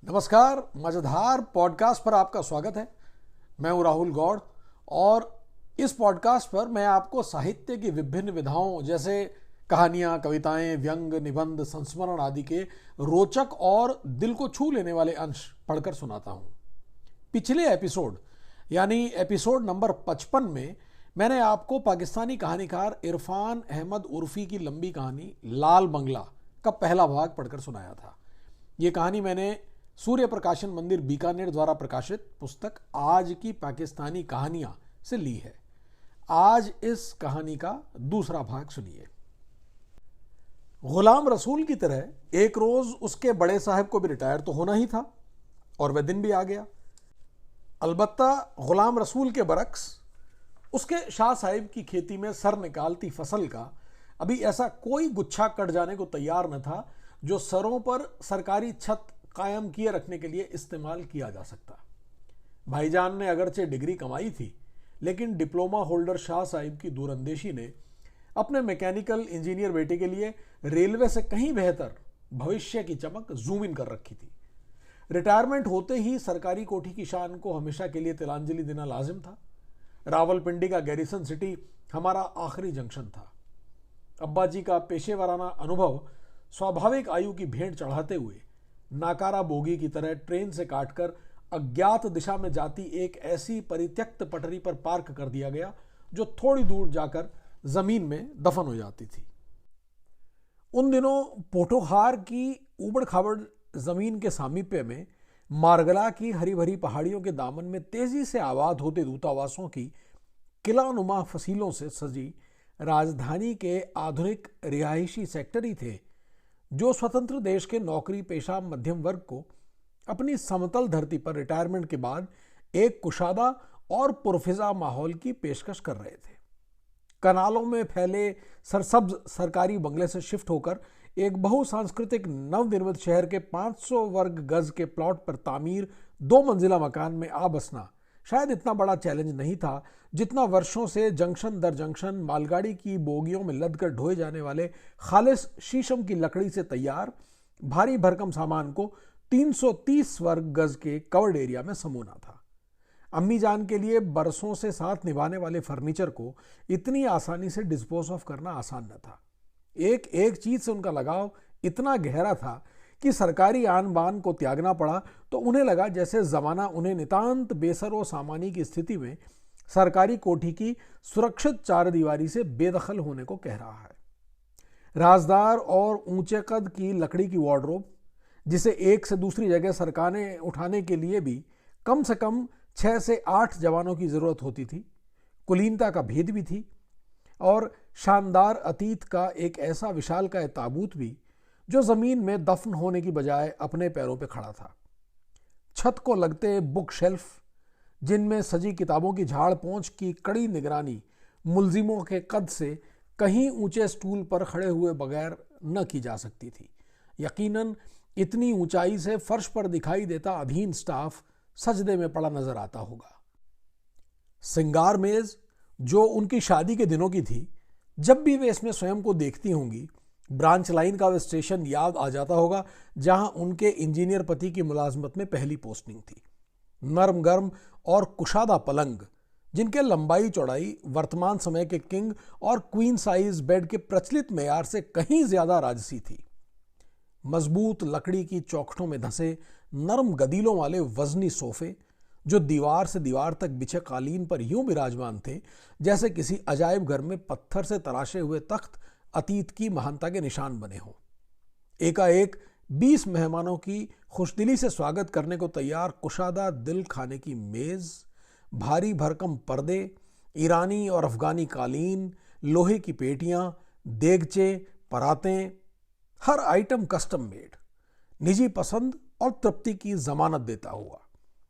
नमस्कार, मजेदार पॉडकास्ट पर आपका स्वागत है। मैं हूं राहुल गौड़ और इस पॉडकास्ट पर मैं आपको साहित्य की विभिन्न विधाओं जैसे कहानियां, कविताएं, व्यंग, निबंध, संस्मरण आदि के रोचक और दिल को छू लेने वाले अंश पढ़कर सुनाता हूं। पिछले एपिसोड यानी एपिसोड नंबर 55 में मैंने आपको पाकिस्तानी कहानीकार इरफान अहमद उर्फी की लंबी कहानी लाल बंगला का पहला भाग पढ़कर सुनाया था। ये कहानी मैंने सूर्य प्रकाशन मंदिर बीकानेर द्वारा प्रकाशित पुस्तक आज की पाकिस्तानी कहानियां से ली है। आज इस कहानी का दूसरा भाग सुनिए। गुलाम रसूल की तरह एक रोज उसके बड़े साहब को भी रिटायर तो होना ही था और वह दिन भी आ गया। अलबत्ता गुलाम रसूल के बरक्स उसके शाह साहिब की खेती में सर निकालती फसल का अभी ऐसा कोई गुच्छा कट जाने को तैयार न था जो सरों पर सरकारी छत कायम किए रखने के लिए इस्तेमाल किया जा सकता। भाईजान ने अगरचे डिग्री कमाई थी, लेकिन डिप्लोमा होल्डर शाह साहिब की दूरंदेशी ने अपने मैकेनिकल इंजीनियर बेटे के लिए रेलवे से कहीं बेहतर भविष्य की चमक जूम इन कर रखी थी। रिटायरमेंट होते ही सरकारी कोठी की शान को हमेशा के लिए तिलांजलि देना लाजिम था। रावलपिंडी का गैरिसन सिटी हमारा आखिरी जंक्शन था। अब्बा जी का पेशेवराना अनुभव स्वाभाविक आयु की भेंट चढ़ाते हुए नाकारा बोगी की तरह ट्रेन से काटकर अज्ञात दिशा में जाती एक ऐसी परित्यक्त पटरी पर पार्क कर दिया गया जो थोड़ी दूर जाकर जमीन में दफन हो जाती थी। उन दिनों पोठोहार की उबड़ खाबड़ जमीन के सामीप्य में मारगला की हरी भरी पहाड़ियों के दामन में तेजी से आबाद होते दूतावासों की किलानुमा फसीलों से सजी राजधानी के आधुनिक रिहायशी सेक्टर ही थे जो स्वतंत्र देश के नौकरी पेशा मध्यम वर्ग को अपनी समतल धरती पर रिटायरमेंट के बाद एक कुशादा और पुरफिजा माहौल की पेशकश कर रहे थे। कनालों में फैले सरसब्ज सरकारी बंगले से शिफ्ट होकर एक बहुसांस्कृतिक नवनिर्मित शहर के 500 वर्ग गज के प्लॉट पर तामीर 2 मंजिला मकान में आ बसना शायद इतना बड़ा चैलेंज नहीं था जितना वर्षों से जंक्शन दर जंक्शन मालगाड़ी की बोगियों में लद कर ढोए जाने वाले खालिस शीशम की लकड़ी से तैयार भारी भरकम सामान को 330 वर्ग गज के कवर्ड एरिया में समूना था। अम्मी जान के लिए बरसों से साथ निभाने वाले फर्नीचर को इतनी आसानी से डिस्पोज ऑफ करना आसान न था। एक एक चीज से उनका लगाव इतना गहरा था कि सरकारी आन बान को त्यागना पड़ा तो उन्हें लगा जैसे जमाना उन्हें नितांत बेसरो सामानी की स्थिति में सरकारी कोठी की सुरक्षित चारदीवारी से बेदखल होने को कह रहा है। राजदार और ऊंचे कद की लकड़ी की वार्डरोब, जिसे एक से दूसरी जगह सरकाने उठाने के लिए भी कम से कम 6 से 8 जवानों की जरूरत होती थी, कुलीनता का भेद भी थी और शानदार अतीत का एक ऐसा विशालकाय ताबूत भी जो जमीन में दफन होने की बजाय अपने पैरों पर खड़ा था। छत को लगते बुक शेल्फ जिनमें सजी किताबों की झाड़ पोंछ की कड़ी निगरानी मुलजिमों के कद से कहीं ऊंचे स्टूल पर खड़े हुए बगैर न की जा सकती थी। यकीनन इतनी ऊंचाई से फर्श पर दिखाई देता अधीन स्टाफ सजदे में पड़ा नजर आता होगा। सिंगार मेज जो उनकी शादी के दिनों की थी, जब भी वे इसमें स्वयं को देखती होंगी ब्रांच लाइन का वह स्टेशन याद आ जाता होगा जहां उनके इंजीनियर पति की मुलाजमत में पहली पोस्टिंग थी। नरम गर्म और कुशादा पलंग जिनके लंबाई चौड़ाई वर्तमान समय के किंग और क्वीन साइज बेड के प्रचलित मेयार से कहीं ज्यादा राजसी थी। मजबूत लकड़ी की चौखटों में धंसे नरम गदीलों वाले वजनी सोफे जो दीवार से दीवार तक बिछे कालीन पर यूं विराजमान थे जैसे किसी अजायब घर में पत्थर से तराशे हुए तख्त अतीत की महानता के निशान बने हों। एकाएक 20 मेहमानों की खुशदिली से स्वागत करने को तैयार कुशादा दिल खाने की मेज, भारी भरकम पर्दे, ईरानी और अफगानी कालीन, लोहे की पेटियां, देगचे, परातें, हर आइटम कस्टम मेड, निजी पसंद और तृप्ति की जमानत देता हुआ।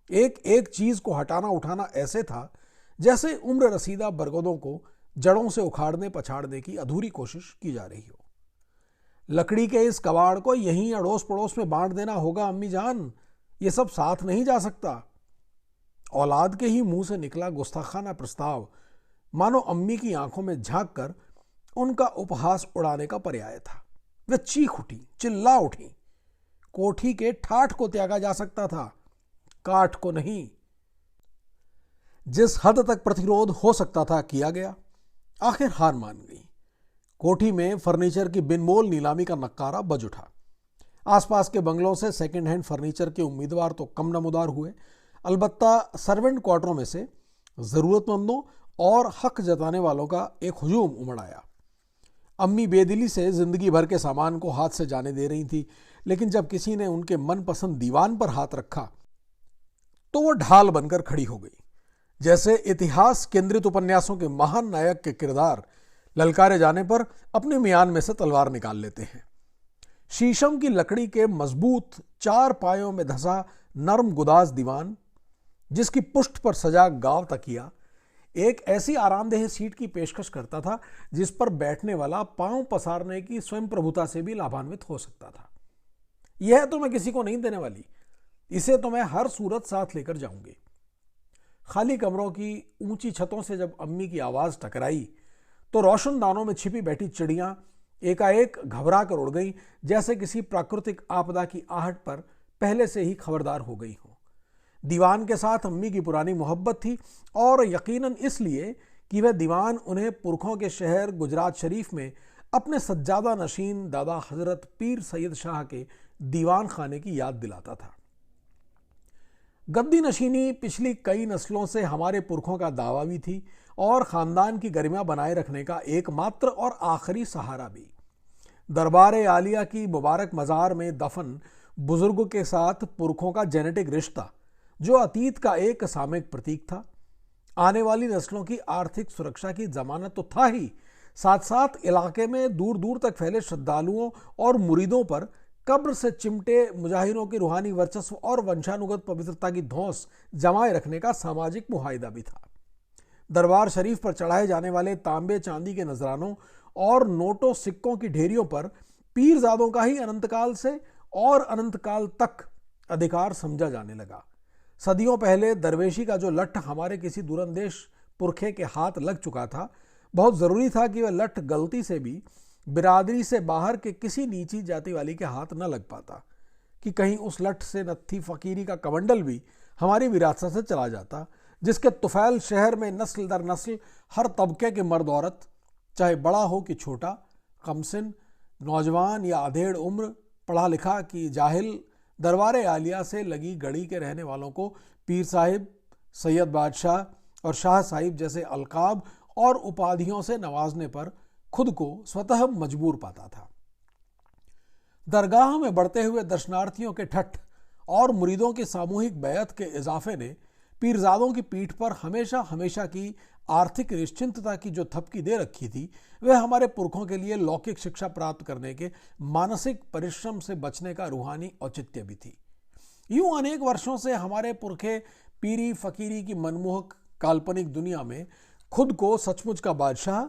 एक एक चीज को हटाना उठाना ऐसे था जैसे उम्र रसीदा बरगदों को जड़ों से उखाड़ने पछाड़ने की अधूरी कोशिश की जा रही हो। लकड़ी के इस कबाड़ को यहीं अड़ोस पड़ोस में बांट देना होगा अम्मी जान, ये सब साथ नहीं जा सकता। औलाद के ही मुंह से निकला गुस्ताखाना प्रस्ताव मानो अम्मी की आंखों में झांक कर उनका उपहास उड़ाने का पर्याय था। वे चीख उठी, चिल्ला उठी। कोठी के ठाठ को त्यागा जा सकता था, काठ को नहीं। जिस हद तक प्रतिरोध हो सकता था किया गया। आखिर हार मान गई। कोठी में फर्नीचर की बिनमोल नीलामी का नक्कारा बज उठा। आसपास के बंगलों से सेकंड हैंड फर्नीचर के उम्मीदवार तो कम नमूदार हुए, अलबत्ता सर्वेंट क्वार्टरों में से जरूरतमंदों और हक जताने वालों का एक हुजूम उमड़ आया। अम्मी बेदिली से जिंदगी भर के सामान को हाथ से जाने दे रही थी, लेकिन जब किसी ने उनके मनपसंद दीवान पर हाथ रखा तो वो ढाल बनकर खड़ी हो गई। जैसे इतिहास केंद्रित उपन्यासों के महान नायक के किरदार ललकारे जाने पर अपने मियान में से तलवार निकाल लेते हैं। शीशम की लकड़ी के मजबूत 4 पायों में धंसा नर्म गुदाज दीवान, जिसकी पुष्ट पर सजा गांव तकिया, एक ऐसी आरामदेह सीट की पेशकश करता था जिस पर बैठने वाला पांव पसारने की स्वयं प्रभुता से भी लाभान्वित हो सकता था। यह तो मैं किसी को नहीं देने वाली, इसे तो मैं हर सूरत साथ लेकर जाऊंगी। खाली कमरों की ऊंची छतों से जब अम्मी की आवाज टकराई तो रोशनदानों में छिपी बैठी चिड़ियां एकाएक घबरा कर उड़ गई, जैसे किसी प्राकृतिक आपदा की आहट पर पहले से ही खबरदार हो गई हो। दीवान के साथ अम्मी की पुरानी मोहब्बत थी, और यकीनन इसलिए कि वह दीवान उन्हें पुरखों के शहर गुजरात शरीफ में अपने सज्जादा नशीन दादा हजरत पीर सैयद शाह के दीवान खाने की याद दिलाता था। गद्दी नशीनी पिछली कई नस्लों से हमारे पुरखों का दावा भी थी और खानदान की गरिमा बनाए रखने का एकमात्र और आखिरी सहारा भी। दरबार आलिया की मुबारक मजार में दफन बुजुर्ग के साथ पुरखों का जेनेटिक रिश्ता, जो अतीत का एक सामयिक प्रतीक था, आने वाली नस्लों की आर्थिक सुरक्षा की जमानत तो था ही, साथ साथ इलाके में दूर दूर तक फैले श्रद्धालुओं और मुरीदों पर कब्र से चिमटे मुजाहिरों के रूहानी वर्चस्व और वंशानुगत पवित्रता की धौंस जमाए रखने का सामाजिक मुहायदा भी था। दरबार शरीफ पर चढ़ाए जाने वाले तांबे चांदी के नजरानों और नोटों सिक्कों की ढेरियों पर पीरजादों का ही अनंतकाल से और अनंतकाल तक अधिकार समझा जाने लगा। सदियों पहले दरवेशी का जो लठ हमारे किसी दूरंदेश पुरखे के हाथ लग चुका था, बहुत जरूरी था कि वह लठ गलती से भी बिरादरी से बाहर के किसी नीची जाति वाली के हाथ न लग पाता, कि कहीं उस लठ से नत्थी फकीरी का कमंडल भी हमारी विरासत से चला जाता, जिसके तुफैल शहर में नस्ल दर नस्ल हर तबके के मर्द औरत, चाहे बड़ा हो कि छोटा, कमसिन, नौजवान या अधेड़ उम्र, पढ़ा लिखा कि जाहिल, दरबार आलिया से लगी गड़ी के रहने वालों को पीर साहिब, सैयद बादशाह और शाह साहिब जैसे अलकाब और उपाधियों से नवाजने पर खुद को स्वतः मजबूर पाता था। दरगाह में बढ़ते हुए दर्शनार्थियों के ठट्ठ और मुरीदों की सामूहिक बैत के इजाफे ने पीरजादों की पीठ पर हमेशा हमेशा की आर्थिक निश्चिंतता की जो थपकी दे रखी थी, वह हमारे पुरखों के लिए लौकिक शिक्षा प्राप्त करने के मानसिक परिश्रम से बचने का रूहानी औचित्य भी थी। यूं अनेक वर्षों से हमारे पुरखे पीरी फकीरी की मनमोहक काल्पनिक दुनिया में खुद को सचमुच का बादशाह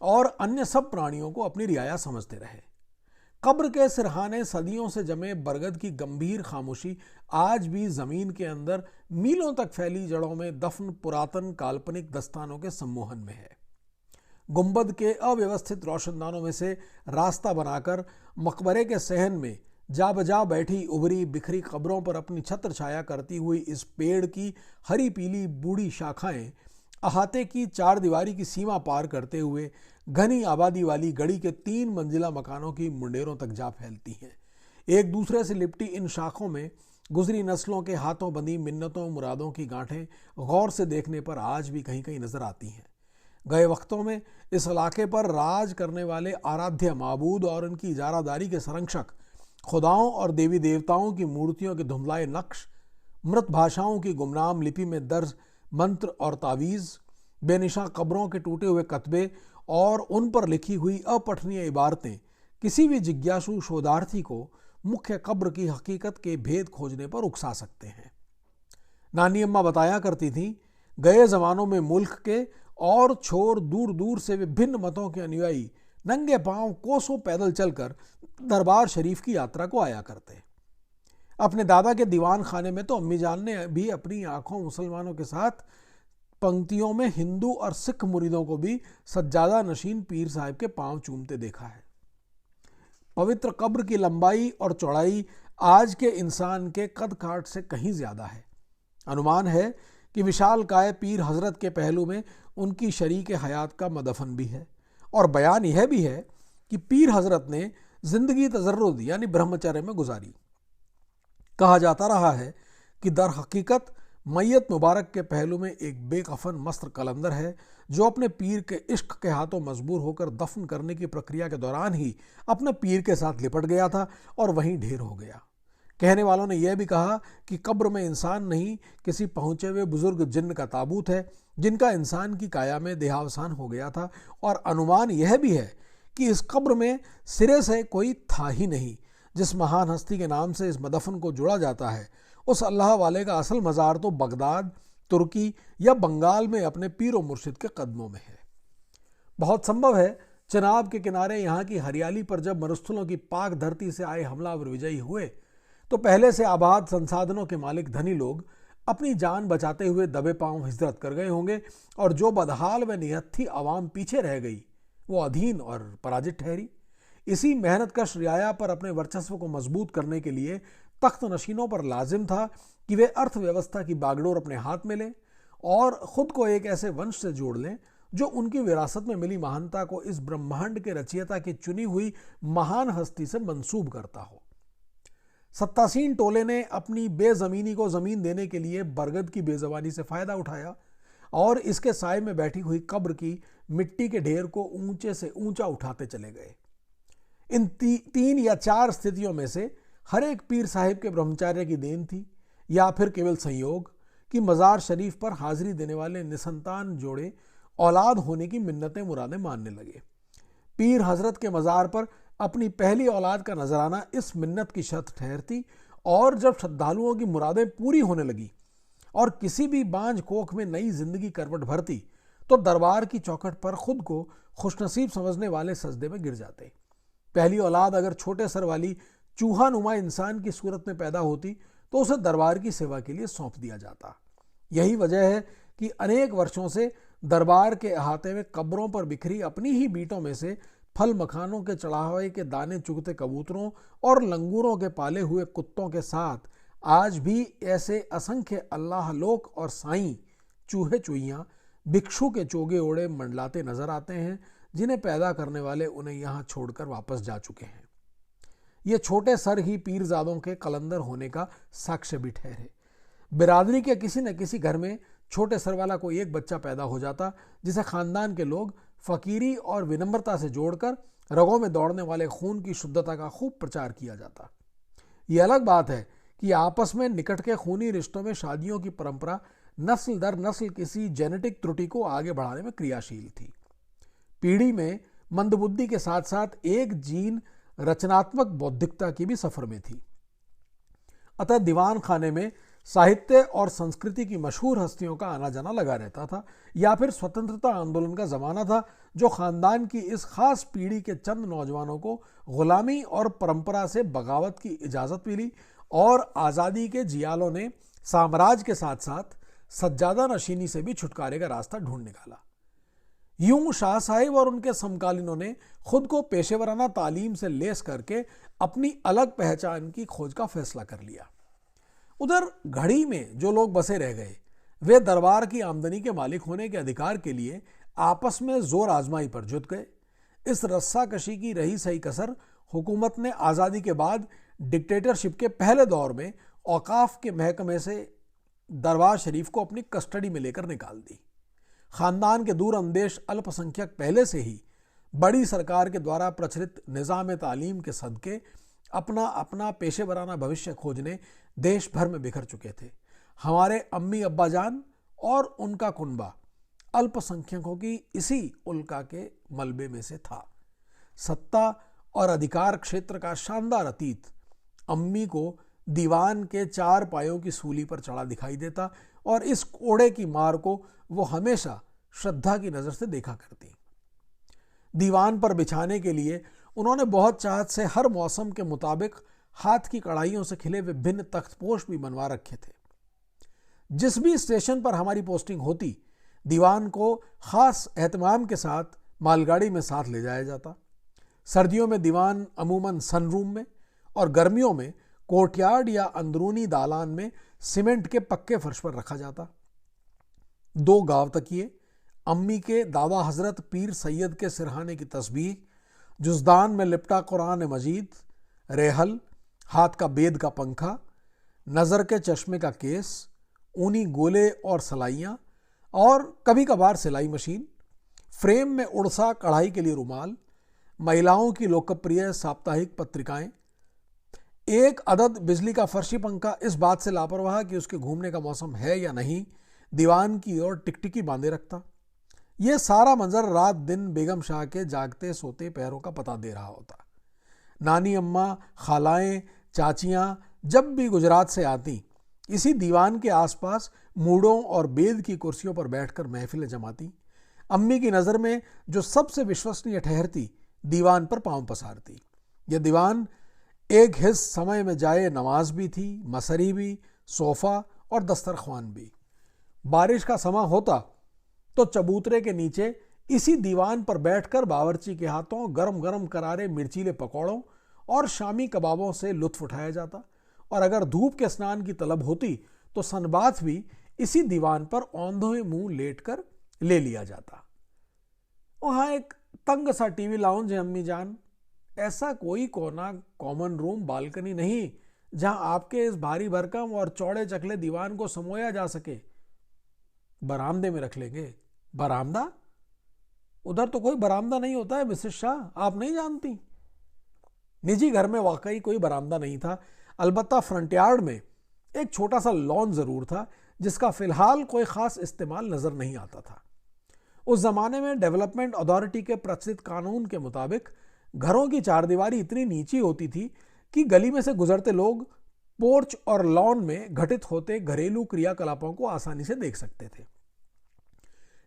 और अन्य सब प्राणियों को अपनी रियाया समझते रहे। कब्र के सिरहाने सदियों से जमे बरगद की गंभीर खामोशी आज भी जमीन के अंदर मीलों तक फैली जड़ों में दफन पुरातन काल्पनिक दस्तानों के सम्मोहन में है। गुंबद के अव्यवस्थित रोशनदानों में से रास्ता बनाकर मकबरे के सहन में जा बजा बैठी उभरी बिखरी कब्रों पर अपनी छत्र छाया करती हुई इस पेड़ की हरी पीली बूढ़ी शाखाएं अहाते की 4 दीवारी की सीमा पार करते हुए घनी आबादी वाली गड़ी के 3 मंजिला मकानों की मुंडेरों तक जा फैलती हैं। एक दूसरे से लिपटी इन शाखों में गुजरी नस्लों के हाथों बंधी मिन्नतों मुरादों की गांठें गौर से देखने पर आज भी कहीं कहीं नजर आती हैं। गए वक्तों में इस इलाके पर राज करने वाले आराध्य माबूद और उनकी इजारादारी के संरक्षक खुदाओं और देवी देवताओं की मूर्तियों के धुंधलाए नक्श, मृत भाषाओं की गुमनाम लिपि में दर्ज मंत्र और तावीज़, बेनिशा कब्रों के टूटे हुए कतबे और उन पर लिखी हुई अपठनीय इबारतें किसी भी जिज्ञासु शोधार्थी को मुख्य कब्र की हकीकत के भेद खोजने पर उकसा सकते हैं। नानी अम्मा बताया करती थी, गए जमानों में मुल्क के और छोर दूर दूर से विभिन्न मतों के अनुयायी नंगे पांव कोसों पैदल चलकर दरबार शरीफ की यात्रा को आया करते। अपने दादा के दीवान खाने में तो अम्मी जान ने भी अपनी आंखों मुसलमानों के साथ पंक्तियों में हिंदू और सिख मुरीदों को भी सज्जादा नशीन पीर साहिब के पांव चूमते देखा है। पवित्र कब्र की लंबाई और चौड़ाई आज के इंसान के कद काठ से कहीं ज्यादा है। अनुमान है कि विशालकाय पीर हजरत के पहलू में उनकी शरीक हयात का मदफन भी है। और बयान यह भी है कि पीर हजरत ने जिंदगी तजर्रुद यानी ब्रह्मचर्य में गुजारी। कहा जाता रहा है कि दर हकीकत मैयत मुबारक के पहलू में एक बेकफन मस्त कलंदर है जो अपने पीर के इश्क के हाथों मजबूर होकर दफन करने की प्रक्रिया के दौरान ही अपने पीर के साथ लिपट गया था और वहीं ढेर हो गया। कहने वालों ने यह भी कहा कि कब्र में इंसान नहीं, किसी पहुंचे हुए बुजुर्ग जिन्न का ताबूत है जिनका इंसान की काया में देहावसान हो गया था। और अनुमान यह भी है कि इस कब्र में सिरे से कोई था ही नहीं। जिस महान हस्ती के नाम से इस मदफन को जोड़ा जाता है, उस अल्लाह वाले का असल मज़ार तो बगदाद, तुर्की या बंगाल में अपने पीर और मुर्शिद के कदमों में है। बहुत संभव है चिनाब के किनारे यहाँ की हरियाली पर जब मरुस्थलों की पाक धरती से आए हमलावर विजयी हुए तो पहले से आबाद संसाधनों के मालिक धनी लोग अपनी जान बचाते हुए दबे पांव हिजरत कर गए होंगे और जो बदहाल व निहत्थी आवाम पीछे रह गई वो अधीन और पराजित ठहरी। इसी मेहनतकश रियाया पर अपने वर्चस्व को मजबूत करने के लिए तख्त नशीनों पर लाजिम था कि वे अर्थव्यवस्था की बागडोर अपने हाथ में लें और खुद को एक ऐसे वंश से जोड़ लें जो उनकी विरासत में मिली महानता को इस ब्रह्मांड के रचयिता की चुनी हुई महान हस्ती से मंसूब करता हो। सत्तासीन टोले ने अपनी बेजमीनी को जमीन देने के लिए बरगद की बेजबानी से फायदा उठाया और इसके साए में बैठी हुई कब्र की मिट्टी के ढेर को ऊंचे से ऊंचा उठाते चले गए। इन 3 या 4 स्थितियों में से हर एक पीर साहिब के ब्रह्मचार्य की देन थी या फिर केवल संयोग कि मज़ार शरीफ पर हाजिरी देने वाले निसंतान जोड़े औलाद होने की मिन्नतें मुरादें मानने लगे। पीर हजरत के मज़ार पर अपनी पहली औलाद का नजराना इस मिन्नत की शर्त ठहरती और जब श्रद्धालुओं की मुरादें पूरी होने लगी और किसी भी बांझ कोख में नई जिंदगी करवट भरती तो दरबार की चौखट पर खुद को खुशनसीब समझने वाले सजदे में गिर जाते। पहली औलाद अगर छोटे सर वाली चूहा नुमा इंसान की सूरत में पैदा होती तो उसे दरबार की सेवा के लिए सौंप दिया जाता। यही वजह है कि अनेक वर्षों से दरबार के अहाते में कब्रों पर बिखरी अपनी ही बीटों में से फल मखानों के चढ़ावे के दाने चुगते कबूतरों और लंगूरों के पाले हुए कुत्तों के साथ आज भी ऐसे असंख्य अल्लाह लोक और साईं चूहे चूहियाँ भिक्षु के चोगे ओढ़े मंडलाते नजर आते हैं जिन्हें पैदा करने वाले उन्हें यहाँ छोड़कर वापस जा चुके हैं। ये छोटे सर ही पीरजादों के कलंदर होने का साक्ष्य भी ठहरे। बिरादरी के किसी न किसी घर में छोटे सर वाला कोई एक बच्चा पैदा हो जाता जिसे खानदान के लोग फकीरी और विनम्रता से जोड़कर रगों में दौड़ने वाले खून की शुद्धता का खूब प्रचार किया जाता। ये अलग बात है कि आपस में निकट के खूनी रिश्तों में शादियों की परंपरा नस्ल दर नस्ल किसी जेनेटिक त्रुटि को आगे बढ़ाने में क्रियाशील थी। पीढ़ी में मंदबुद्धि के साथ साथ एक जीन रचनात्मक बौद्धिकता की भी सफर में थी। अतः दीवान खाने में साहित्य और संस्कृति की मशहूर हस्तियों का आना जाना लगा रहता था या फिर स्वतंत्रता आंदोलन का जमाना था जो खानदान की इस खास पीढ़ी के चंद नौजवानों को गुलामी और परंपरा से बगावत की इजाजत मिली और आज़ादी के जियालों ने साम्राज्य के साथ साथ सज्जादा नशीनी से भी छुटकारे का रास्ता ढूंढ निकाला। यूं शाह साहिब और उनके समकालीनों ने खुद को पेशेवराना तालीम से लेस करके अपनी अलग पहचान की खोज का फैसला कर लिया। उधर घड़ी में जो लोग बसे रह गए वे दरबार की आमदनी के मालिक होने के अधिकार के लिए आपस में जोर आजमाई पर जुट गए। इस रस्साकशी की रही सही कसर हुकूमत ने आज़ादी के बाद डिक्टेटरशिप के पहले दौर में औकाफ के महकमे से दरबार शरीफ को अपनी कस्टडी में लेकर निकाल दी। खानदान के दूर अंदेश अल्पसंख्यक पहले से ही बड़ी सरकार के द्वारा प्रचलित निज़ाम तालीम के सदके अपना अपना पेशेवराना भविष्य खोजने देश भर में बिखर चुके थे। हमारे अम्मी अब्बा जान और उनका कुनबा अल्पसंख्यकों की इसी उल्का के मलबे में से था। सत्ता और अधिकार क्षेत्र का शानदार अतीत अम्मी को दीवान के 4 पायों की सूली पर चढ़ा दिखाई देता और इस कोड़े की मार को वो हमेशा श्रद्धा की नजर से देखा करती। दीवान पर बिछाने के लिए उन्होंने बहुत चाहत से हर मौसम के मुताबिक हाथ की कढ़ाइयों से खिले विभिन्न तख्तपोश भी बनवा रखे थे। जिस भी स्टेशन पर हमारी पोस्टिंग होती दीवान को खास एहतमाम के साथ मालगाड़ी में साथ ले जाया जाता। सर्दियों में दीवान अमूमन सनरूम में और गर्मियों में कोर्टयार्ड या अंदरूनी दालान में सीमेंट के पक्के फर्श पर रखा जाता। 2 गाव तकिए, अम्मी के दादा हजरत पीर सैयद के सिरहाने की तस्बीह, जुज़दान में लिपटा कुरान मजीद, रेहल, हाथ का बेद का पंखा, नज़र के चश्मे का केस, ऊनी गोले और सलाइयाँ और कभी कभार सिलाई मशीन, फ्रेम में उड़सा कढ़ाई के लिए रुमाल, महिलाओं की लोकप्रिय साप्ताहिक पत्रिकाएं, एक अदद बिजली का फर्शी पंखा इस बात से लापरवाह कि उसके घूमने का मौसम है या नहीं दीवान की ओर टिकटिकी बांधे रखता। यह सारा मंजर रात दिन बेगम शाह के जागते सोते पैरों का पता दे रहा होता। नानी अम्मा, खालाएं, चाचियां जब भी गुजरात से आती इसी दीवान के आसपास मूढ़ों और बेद की कुर्सियों पर बैठकर महफिलें जमाती। अम्मी की नज़र में जो सबसे विश्वसनीय ठहरती दीवान पर पांव पसारती। यह दीवान एक हिस्स समय में जाए नमाज भी थी, मसरी भी, सोफ़ा और दस्तरख्वान भी। बारिश का समय होता तो चबूतरे के नीचे इसी दीवान पर बैठकर बावर्ची के हाथों गरम गरम करारे मिर्चीले पकौड़ों और शामी कबाबों से लुत्फ उठाया जाता, और अगर धूप के स्नान की तलब होती तो सनबाथ भी इसी दीवान पर औंधे मुंह लेटकर ले लिया जाता। वहां एक तंग सा टीवी लाउंज है अम्मी जान, ऐसा कोई कोना, कॉमन रूम, बालकनी नहीं जहां आपके इस भारी भरकम और चौड़े चकले दीवान को समोया जा सके। बरामदे में रख लेंगे। बरामदा? उधर तो कोई बरामदा नहीं होता है मिसेस शाह, आप नहीं जानती। निजी घर में वाकई कोई बरामदा नहीं था, अलबत्ता फ्रंट यार्ड में एक छोटा सा लॉन जरूर था जिसका फिलहाल कोई खास इस्तेमाल नजर नहीं आता था। उस जमाने में डेवलपमेंट अथॉरिटी के प्रचलित कानून के मुताबिक घरों की चारदीवारी इतनी नीची होती थी कि गली में से गुजरते लोग पोर्च और लॉन में घटित होते घरेलू क्रियाकलापों को आसानी से देख सकते थे।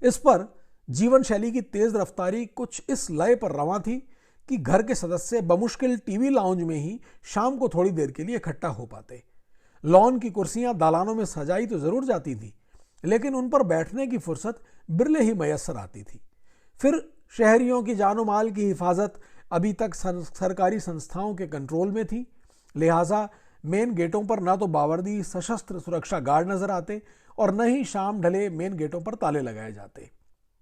इस पर जीवन शैली की तेज रफ्तारी कुछ इस लय पर रवां थी कि घर के सदस्य बमुश्किल टीवी लाउंज में ही शाम को थोड़ी देर के लिए इकट्ठा हो पाते। लॉन की कुर्सियां दालानों में सजाई तो जरूर जाती थी, लेकिन उन पर बैठने की फुर्सत बिरले ही मयसर आती थी। फिर शहरियों की जानो माल की हिफाजत अभी तक सरकारी संस्थाओं के कंट्रोल में थी, लिहाजा मेन गेटों पर ना तो बावर्दी सशस्त्र सुरक्षा गार्ड नजर आते और न ही शाम ढले मेन गेटों पर ताले लगाए जाते।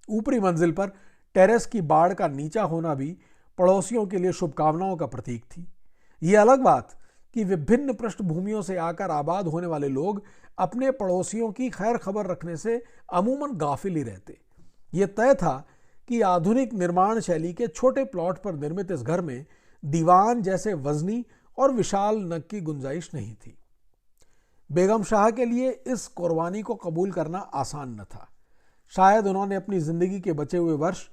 ऊपरी मंजिल पर टेरेस की बाड़ का नीचा होना भी पड़ोसियों के लिए शुभकामनाओं का प्रतीक थी। यह अलग बात कि विभिन्न पृष्ठभूमियों से आकर आबाद होने वाले लोग अपने पड़ोसियों की खैर खबर रखने से अमूमन गाफिल ही रहते। यह तय था कि आधुनिक निर्माण शैली के छोटे प्लॉट पर निर्मित इस घर में दीवान जैसे वजनी और विशाल नग की गुंजाइश नहीं थी। बेगम शाह के लिए इस कुर्बानी को कबूल करना आसान न था। शायद उन्होंने अपनी जिंदगी के बचे हुए वर्ष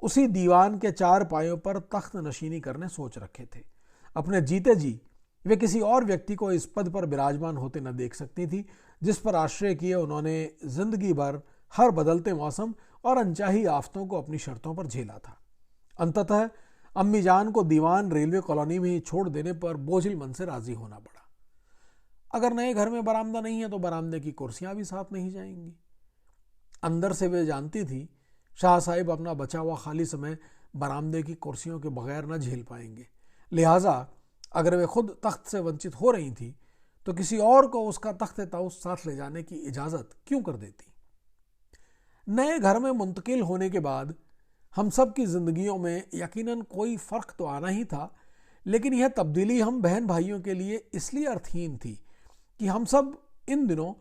उसी दीवान के 4 पायों पर तख्त नशीनी करने सोच रखे थे। अपने जीते जी वे किसी और व्यक्ति को इस पद पर विराजमान होते न देख सकती थी जिस पर आश्रय किए उन्होंने जिंदगी भर हर बदलते मौसम और अनचाही आफतों को अपनी शर्तों पर झेला था। अंततः अम्मी जान को दीवान रेलवे कॉलोनी में ही छोड़ देने पर बोझिल मन से राजी होना पड़ा। अगर नए घर में बरामदा नहीं है तो बरामदे की कुर्सियां भी साथ नहीं जाएंगी। अंदर से वे जानती थी शाह साहिब अपना बचा हुआ खाली समय बरामदे की कुर्सियों के बगैर न झेल पाएंगे, लिहाजा अगर वे खुद तख्त से वंचित हो रही थी तो किसी और को उसका तख्त ताउस साथ ले जाने की इजाजत क्यों कर देती। नए घर में मुंतकिल होने के बाद हम सब की जिंदगियों में यकीनन कोई फर्क तो आना ही था, लेकिन यह तब्दीली हम बहन भाइयों के लिए इसलिए अर्थहीन थी कि हम सब इन दिनों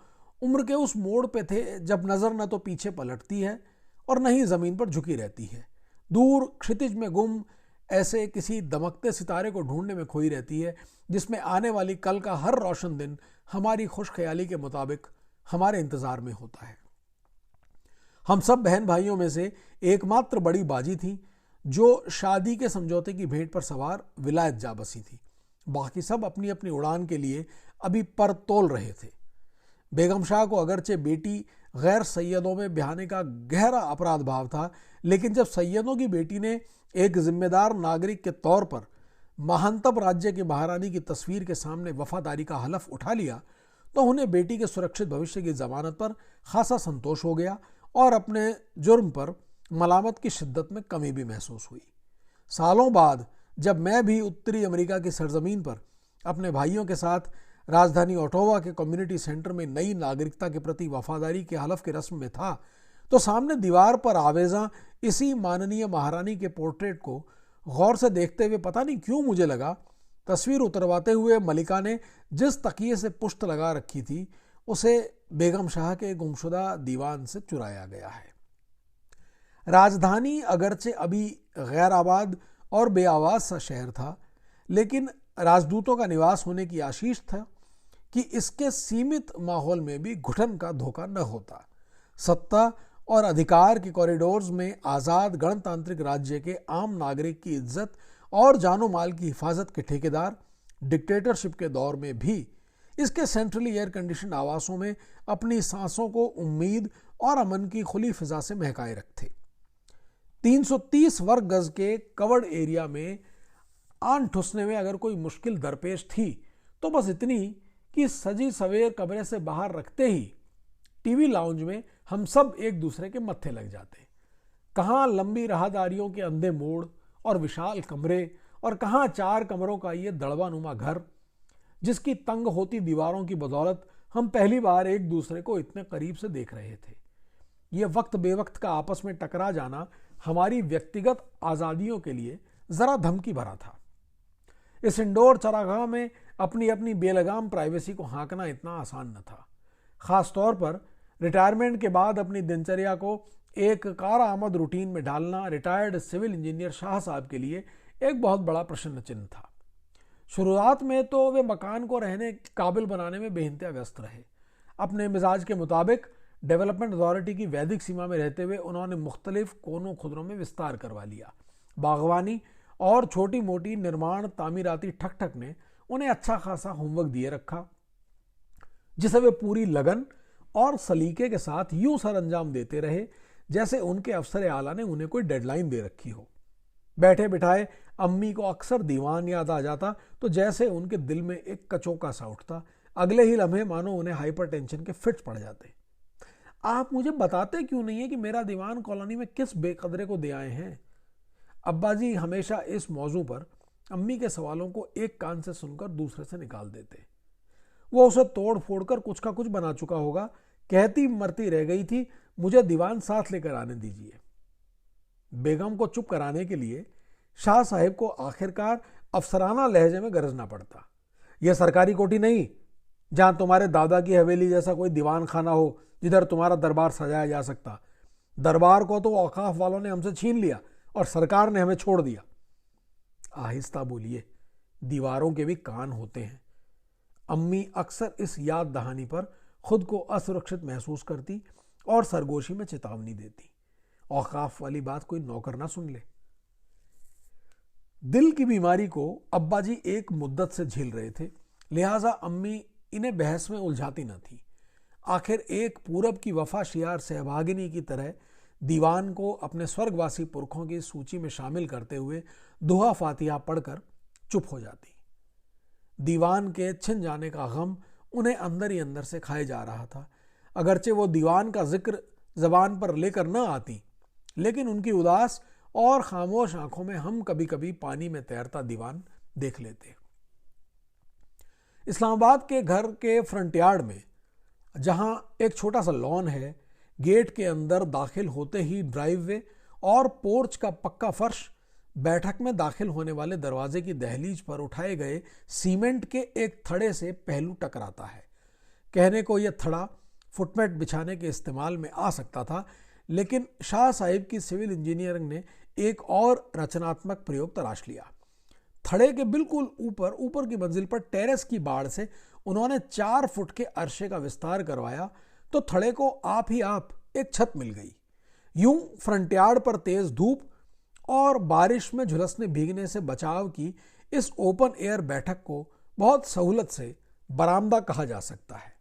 उम्र के उस मोड़ पे थे जब नजर न तो पीछे पलटती है और न ही जमीन पर झुकी रहती है, दूर क्षितिज में गुम ऐसे किसी दमकते सितारे को ढूंढने में खोई रहती है जिसमें आने वाली कल का हर रोशन दिन हमारी खुश ख्याली के मुताबिक हमारे इंतजार में होता है। हम सब बहन भाइयों में से एकमात्र बड़ी बाजी थी जो शादी के समझौते की भेंट पर सवार विलायत जा बसी थी। बाकी सब अपनी अपनी उड़ान के लिए अभी पर तोल रहे थे। बेगम शाह को अगरचे बेटी गैर सैयदों में ब्याहने का गहरा अपराध भाव था, लेकिन जब सैयदों की बेटी ने एक जिम्मेदार नागरिक के तौर पर महानतम राज्य की महारानी की तस्वीर के सामने वफादारी का हलफ उठा लिया तो उन्हें बेटी के सुरक्षित भविष्य की जमानत पर खासा संतोष हो गया और अपने जुर्म पर मलामत की शिद्दत में कमी भी महसूस हुई। सालों बाद जब मैं भी उत्तरी अमेरिका की सरजमीन पर अपने भाइयों के साथ राजधानी ओटावा के कम्युनिटी सेंटर में नई नागरिकता के प्रति वफादारी के हलफ की रस्म में था, तो सामने दीवार पर आवेजा इसी माननीय महारानी के पोर्ट्रेट को गौर से देखते हुए पता नहीं क्यों मुझे लगा तस्वीर उतरवाते हुए मलिका ने जिस तकिए से पुश्त लगा रखी थी उसे बेगम शाह के गुमशुदा दीवान से चुराया गया है। राजधानी अगरचे अभी गैर आबाद और बेआवाज सा शहर था, लेकिन राजदूतों का निवास होने की आशीष था कि इसके सीमित माहौल में भी घुटन का धोखा न होता। सत्ता और अधिकार के कॉरिडोर्स में आज़ाद गणतांत्रिक राज्य के आम नागरिक की इज्जत और जानो माल की हिफाजत के ठेकेदार डिक्टेटरशिप के दौर में भी इसके सेंट्रली एयर कंडीशन आवासों में अपनी सांसों को उम्मीद और अमन की खुली फिजा से महकाए रखते। 330 वर्ग गज के कवर्ड एरिया में आन ठुसने में अगर कोई मुश्किल दरपेश थी तो बस इतनी कि सजी सवेर कमरे से बाहर रखते ही टीवी लाउंज में हम सब एक दूसरे के मत्थे लग जाते। कहाँ लंबी राहदारियों के अंधे मोड़ और विशाल कमरे, और कहाँ 4 कमरों का ये दड़वानुमा घर जिसकी तंग होती दीवारों की बदौलत हम पहली बार एक दूसरे को इतने करीब से देख रहे थे। ये वक्त बेवक्त का आपस में टकरा जाना हमारी व्यक्तिगत आज़ादियों के लिए ज़रा धमकी भरा था। इस इंडोर चरागाह में अपनी अपनी बेलगाम प्राइवेसी को हाँकना इतना आसान न था। ख़ास तौर पर रिटायरमेंट के बाद अपनी दिनचर्या को एक कार आमद रूटीन में डालना रिटायर्ड सिविल इंजीनियर शाह साहब के लिए एक बहुत बड़ा प्रश्न चिन्ह था। शुरुआत में तो वे मकान को रहने काबिल बनाने में बेइंतहा व्यस्त रहे। अपने मिजाज के मुताबिक डेवलपमेंट अथॉरिटी की वैदिक सीमा में रहते हुए उन्होंने मुख्तलिफ कोनों खुदरों में विस्तार करवा लिया। बागवानी और छोटी मोटी निर्माण तामीराती ठक ने उन्हें अच्छा खासा होमवर्क दिए रखा, जिसे वे पूरी लगन और सलीके के साथ यूं सर अंजाम देते रहे जैसे उनके अफसर आला ने उन्हें कोई डेडलाइन दे रखी हो। बैठे बिठाए अम्मी को अक्सर दीवान याद आ जाता तो जैसे उनके दिल में एक कचौका सा उठता। अगले ही लम्हे मानो उन्हें हाइपरटेंशन के फिट्स पड़ जाते। आप मुझे बताते क्यों नहीं है कि मेरा दीवान कॉलोनी में किस बेकदरे को दे आए हैं? अब्बा जी हमेशा इस मौजू पर अम्मी के सवालों को एक कान से सुनकर दूसरे से निकाल देते। वो उसे तोड़ फोड़ कर कुछ का कुछ बना चुका होगा। कहती मरती रह गई थी, मुझे दीवान साथ लेकर आने दीजिए। बेगम को चुप कराने के लिए शाह साहिब को आखिरकार अफसराना लहजे में गरजना पड़ता। यह सरकारी कोठी नहीं जहां तुम्हारे दादा की हवेली जैसा कोई दीवान खाना हो जिधर तुम्हारा दरबार सजाया जा सकता। दरबार को तो औकाफ वालों ने हमसे छीन लिया और सरकार ने हमें छोड़ दिया। आहिस्ता बोलिए, दीवारों के भी कान होते हैं। अम्मी अक्सर इस याद दहानी पर खुद को असुरक्षित महसूस करती और सरगोशी में चेतावनी देती, औकाफ वाली बात कोई नौकर ना सुन ले। दिल की बीमारी को अब्बा जी एक मुद्दत से झेल रहे थे, लिहाजा अम्मी इन्हें बहस में उलझाती न थी। आखिर एक पूरब की वफा शियार सहभागिनी की तरह दीवान को अपने स्वर्गवासी पुरखों की सूची में शामिल करते हुए दुआ फातिहा पढ़कर चुप हो जाती। दीवान के छिन जाने का गम उन्हें अंदर ही अंदर से खाए जा रहा था। अगरचे वो दीवान का जिक्र जबान पर लेकर न आती, लेकिन उनकी उदास और खामोश आंखों में हम कभी कभी पानी में तैरता दीवान देख लेते। इस्लामाबाद के घर के फ्रंट यार्ड में, जहां एक छोटा सा लॉन है, गेट के अंदर दाखिल होते ही ड्राइववे और पोर्च का पक्का फर्श, बैठक में दाखिल होने वाले दरवाजे की दहलीज पर उठाए गए सीमेंट के एक थड़े से पहलू टकराता है। कहने को यह थड़ा फुटमेट बिछाने के इस्तेमाल में आ सकता था, लेकिन शाह साहिब की सिविल इंजीनियरिंग ने एक और रचनात्मक प्रयोग तलाश लिया। थड़े के बिल्कुल ऊपर की मंजिल पर टेरेस की बाड़ से उन्होंने 4 फुट के अरशे का विस्तार करवाया तो थड़े को आप ही आप एक छत मिल गई। यूं फ्रंट यार्ड पर तेज धूप और बारिश में झुलसने भीगने से बचाव की इस ओपन एयर बैठक को बहुत सहूलत से बरामदा कहा जा सकता है।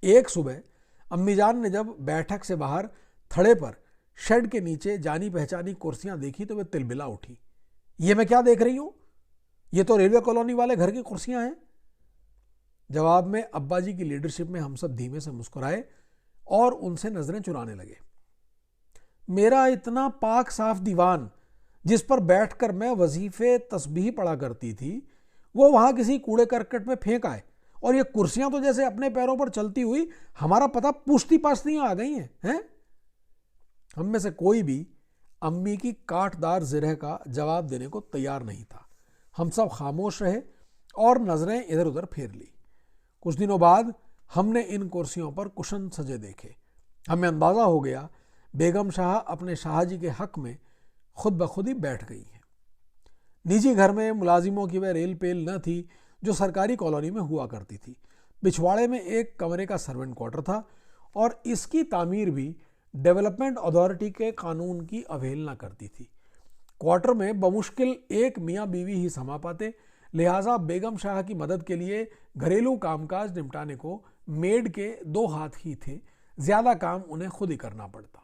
एक सुबह अम्मीजान ने जब बैठक से बाहर थड़े पर शेड के नीचे जानी पहचानी कुर्सियां देखी तो वे तिलबिला उठी। ये मैं क्या देख रही हूं? ये तो रेलवे कॉलोनी वाले घर की कुर्सियां हैं। जवाब में अब्बा जी की लीडरशिप में हम सब धीमे से मुस्कुराए और उनसे नजरें चुराने लगे। मेरा इतना पाक साफ दीवान जिस पर बैठकर मैं वजीफे तस्बीह पढ़ा करती थी, वो वहाँ किसी कूड़े करकट में फेंक आए, और ये कुर्सियां तो जैसे अपने पैरों पर चलती हुई हमारा पता पूछती पाछतियां आ गई हैं। हम में से कोई भी अम्मी की काटदार जिरह का जवाब देने को तैयार नहीं था। हम सब खामोश रहे और नजरें इधर उधर फेर ली। कुछ दिनों बाद हमने इन कुर्सियों पर कुशन सजे देखे। हमें अंदाजा हो गया बेगम शाह अपने शाहजी के हक में खुद ब खुद ही बैठ गई हैं। निजी घर में मुलाजिमों की वह रेल पेल न थी जो सरकारी कॉलोनी में हुआ करती थी। पिछवाड़े में एक कमरे का सर्वेंट क्वार्टर था और इसकी तामीर भी डेवलपमेंट अथॉरिटी के कानून की अवहेलना करती थी। क्वार्टर में बमुश्किल एक मियाँ बीवी ही समा पाते, लिहाजा बेगम शाह की मदद के लिए घरेलू कामकाज निपटाने को मेड के 2 हाथ ही थे। ज्यादा काम उन्हें खुद ही करना पड़ता।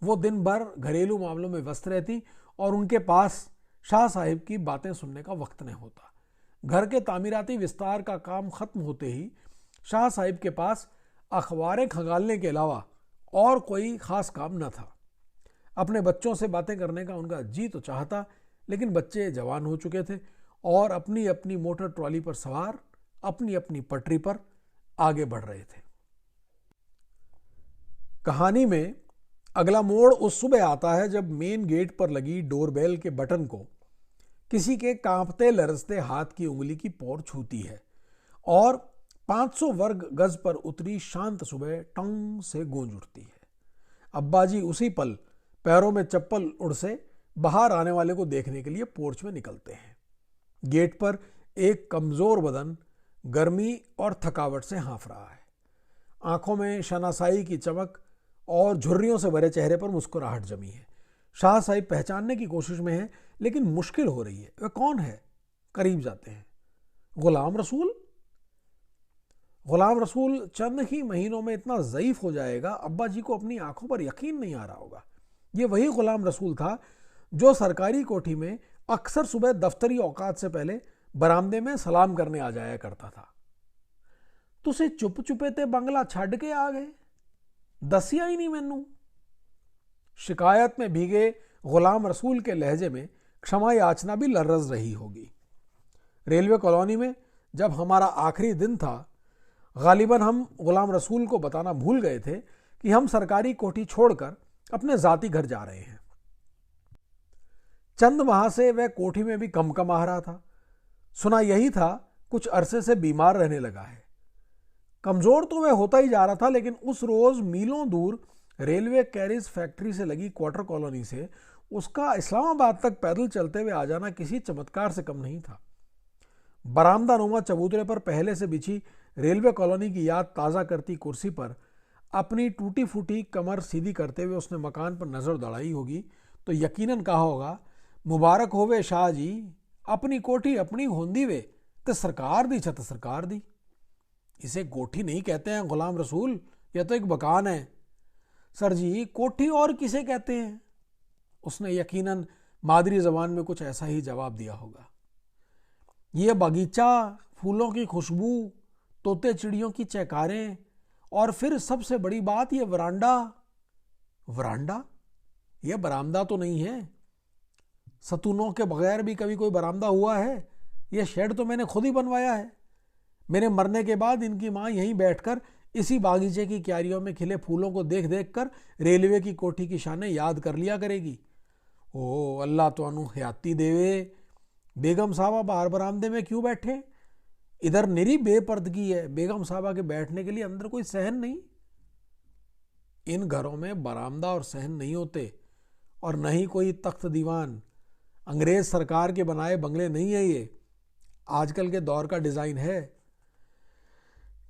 वो दिन भर घरेलू मामलों में व्यस्त रहती और उनके पास शाह साहिब की बातें सुनने का वक्त नहीं होता। घर के तामीराती विस्तार का काम खत्म होते ही शाह साहिब के पास अखबारें खंगालने के अलावा और कोई खास काम न था। अपने बच्चों से बातें करने का उनका जी तो चाहता, लेकिन बच्चे जवान हो चुके थे और अपनी अपनी मोटर ट्रॉली पर सवार अपनी अपनी पटरी पर आगे बढ़ रहे थे। कहानी में अगला मोड़ उस सुबह आता है जब मेन गेट पर लगी डोरबेल के बटन को किसी के कांपते लरजते हाथ की उंगली की पोर छूती है और 500 वर्ग गज पर उतरी शांत सुबह टंग से गूंज उठती है। अब्बाजी उसी पल पैरों में चप्पल उड़ से बाहर आने वाले को देखने के लिए पोर्च में निकलते हैं। गेट पर एक कमजोर बदन गर्मी और थकावट से हाँफ रहा है। आंखों में शनासाई की चमक और झुर्रियों से भरे चेहरे पर मुस्कुराहट जमी है। शाह साहिब पहचानने की कोशिश में है, लेकिन मुश्किल हो रही है। वह कौन है? करीब जाते हैं। गुलाम रसूल। गुलाम रसूल चंद ही महीनों में इतना ज़ईफ हो जाएगा, अब्बा जी को अपनी आंखों पर यकीन नहीं आ रहा होगा। ये वही गुलाम रसूल था जो सरकारी कोठी में अक्सर सुबह दफ्तरी औकात से पहले बरामदे में सलाम करने आ जाया करता था। तुसे चुप चुपे ते बंगला छड़ के आ गए, दसिया ही नहीं मैनू। शिकायत में भीगे गुलाम रसूल के लहजे में क्षमा याचना भी लर्रज रही होगी। रेलवे कॉलोनी में जब हमारा आखिरी दिन था, गालिबन हम गुलाम रसूल को बताना भूल गए थे कि हम सरकारी कोठी छोड़कर अपने जाती घर जा रहे हैं। चंद माह से वह कोठी में भी कम कम आ रहा था। सुना यही था कुछ अरसे से बीमार रहने लगा है। कमजोर तो वह होता ही जा रहा था, लेकिन उस रोज मीलों दूर रेलवे कैरिज फैक्ट्री से लगी क्वार्टर कॉलोनी से उसका इस्लामाबाद तक पैदल चलते हुए आ जाना किसी चमत्कार से कम नहीं था। बरामदा नुमा चबूतरे पर पहले से बिछी रेलवे कॉलोनी की याद ताज़ा करती कुर्सी पर अपनी टूटी फूटी कमर सीधी करते हुए उसने मकान पर नजर दौड़ाई होगी तो यकीनन कहा होगा, मुबारक होवे शाह जी, अपनी कोठी अपनी होंदी वे ते सरकार दी छत सरकार दी। इसे कोठी नहीं कहते हैं गुलाम रसूल, यह तो एक मकान है। सर जी, कोठी और किसे कहते हैं? उसने यकीनन मादरी जबान में कुछ ऐसा ही जवाब दिया होगा। यह बगीचा, फूलों की खुशबू, तोते चिड़ियों की चहकारें और फिर सबसे बड़ी बात यह वरांडा। वरांडा? यह बरामदा तो नहीं है। सतूनों के बगैर भी कभी कोई बरामदा हुआ है? यह शेड तो मैंने खुद ही बनवाया है। मेरे मरने के बाद इनकी माँ यहीं बैठकर इसी बागीचे की क्यारियों में खिले फूलों को देख देख कर रेलवे की कोठी की शानें याद कर लिया करेगी। ओ अल्लाह तो अनु हयाती देवे। बेगम साहबा बाहर बरामदे में क्यों बैठे? इधर निरी बेपर्दगी है। बेगम साहबा के बैठने के लिए अंदर कोई सहन नहीं। इन घरों में बरामदा और सहन नहीं होते और न ही कोई तख्त दीवान। अंग्रेज सरकार के बनाए बंगले नहीं है ये, आजकल के दौर का डिजाइन है।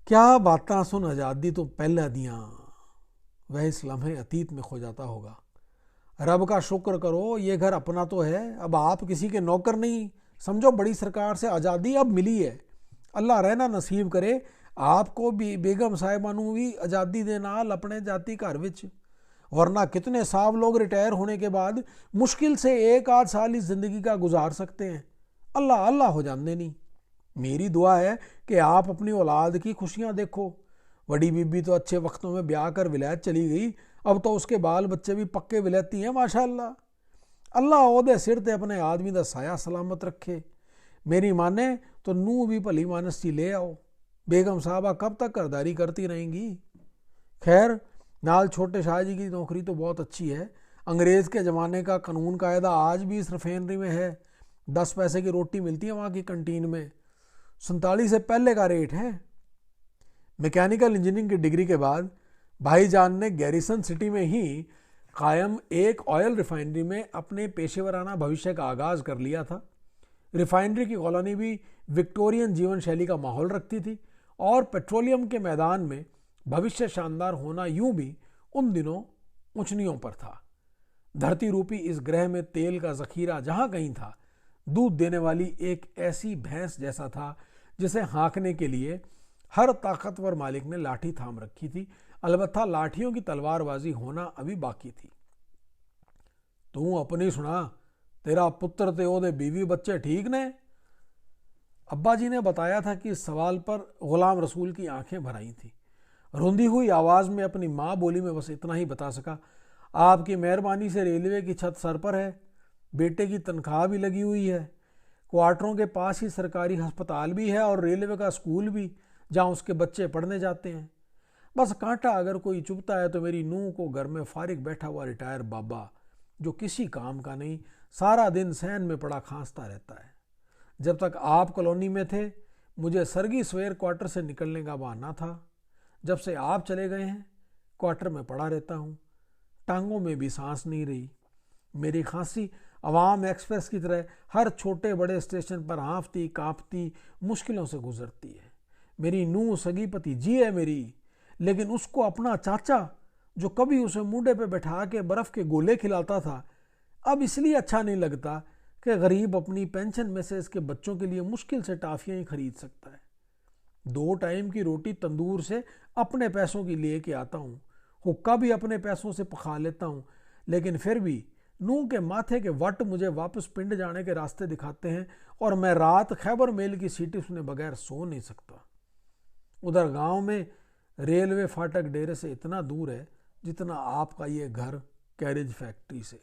क्या बातें सुन आजादी तो पहला दियां, वह इस लम्हे अतीत में खो जाता होगा। रब का शुक्र करो ये घर अपना तो है, अब आप किसी के नौकर नहीं। समझो बड़ी सरकार से आज़ादी अब मिली है। अल्लाह रहना नसीब करे आपको भी बेगम साहिबा नू भी आज़ादी दे नाल अपने जाती घर विच। वरना कितने साहब लोग रिटायर होने के बाद मुश्किल से 1 आध साल इस जिंदगी का गुजार सकते हैं। अल्लाह अल्लाह हो जाते नहीं। मेरी दुआ है कि आप अपनी औलाद की खुशियां देखो। बड़ी बीबी तो अच्छे वक्तों में ब्याह कर विलायत चली गई, अब तो उसके बाल बच्चे भी पक्के विलायती हैं माशाअल्लाह। अल्लाह ओहदे सिर ते अपने आदमी दा साया सलामत रखे। मेरी माने तो नूं भी भली मानस सी ले आओ। बेगम साहबा कब तक करदारी करती रहेंगी। खैर, नाल छोटे शाह जी की नौकरी तो बहुत अच्छी है। अंग्रेज़ के ज़माने का कानून कायदा आज भी इस रिफाइनरी में है। 10 पैसे की रोटी मिलती है वहाँ की कंटीन में। 47 से पहले का रेट है। मैकेनिकल इंजीनियरिंग की डिग्री के बाद भाईजान ने गैरिसन सिटी में ही कायम एक ऑयल रिफाइनरी में अपने पेशेवराना भविष्य का आगाज़ कर लिया था। रिफाइनरी की कॉलोनी भी विक्टोरियन जीवन शैली का माहौल रखती थी और पेट्रोलियम के मैदान में भविष्य शानदार होना यूं भी उन दिनों ऊंचनियों पर था। धरती रूपी इस ग्रह में तेल का जखीरा जहां कहीं था, दूध देने वाली एक ऐसी भैंस जैसा था जिसे हाँकने के लिए हर ताकतवर मालिक ने लाठी थाम रखी थी। अलबत्ता लाठियों की तलवारबाजी होना अभी बाकी थी। तू अपनी सुना, तेरा पुत्र ते ओदे बीवी बच्चे ठीक ने? अब्बा जी ने बताया था कि इस सवाल पर गुलाम रसूल की आंखें भर आई थी। रुंधी हुई आवाज में अपनी माँ बोली में बस इतना ही बता सका, आपकी मेहरबानी से रेलवे की छत सर पर है, बेटे की तनख्वाह भी लगी हुई है, क्वार्टरों के पास ही सरकारी अस्पताल भी है और रेलवे का स्कूल भी जहाँ उसके बच्चे पढ़ने जाते हैं। बस कांटा अगर कोई चुभता है तो मेरी नूह को घर में फारिग बैठा हुआ रिटायर बाबा, जो किसी काम का नहीं, सारा दिन सहन में पड़ा खांसता रहता है। जब तक आप कॉलोनी में थे मुझे सरगी स्वेयर क्वार्टर से निकलने का बहाना था। जब से आप चले गए हैं क्वार्टर में पड़ा रहता हूँ, टांगों में भी सांस नहीं रही। मेरी खांसी अवाम एक्सप्रेस की तरह हर छोटे बड़े स्टेशन पर हाँफती कांपती मुश्किलों से गुजरती है। मेरी नूह सगी पति जी है मेरी, लेकिन उसको अपना चाचा जो कभी उसे मुंडे पे बैठा के बर्फ के गोले खिलाता था, अब इसलिए अच्छा नहीं लगता कि गरीब अपनी पेंशन में से इसके बच्चों के लिए मुश्किल से टाफियाँ ही खरीद सकता है। 2 टाइम की रोटी तंदूर से अपने पैसों की लेके आता हूँ, हुक्का भी अपने पैसों से पका लेता हूँ, लेकिन फिर भी नूह के माथे के वट मुझे वापस पिंड जाने के रास्ते दिखाते हैं और मैं रात खैबर मेल की सीटी सुने बगैर सो नहीं सकता। उधर गांव में रेलवे फाटक डेरे से इतना दूर है जितना आपका ये घर कैरेज फैक्ट्री से।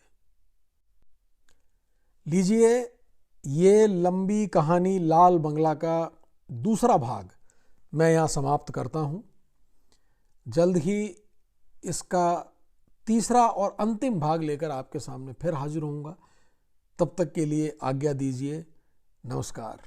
लीजिए, ये लंबी कहानी लाल बंगला का दूसरा भाग मैं यहाँ समाप्त करता हूँ। जल्द ही इसका तीसरा और अंतिम भाग लेकर आपके सामने फिर हाजिर होऊंगा। तब तक के लिए आज्ञा दीजिए। नमस्कार।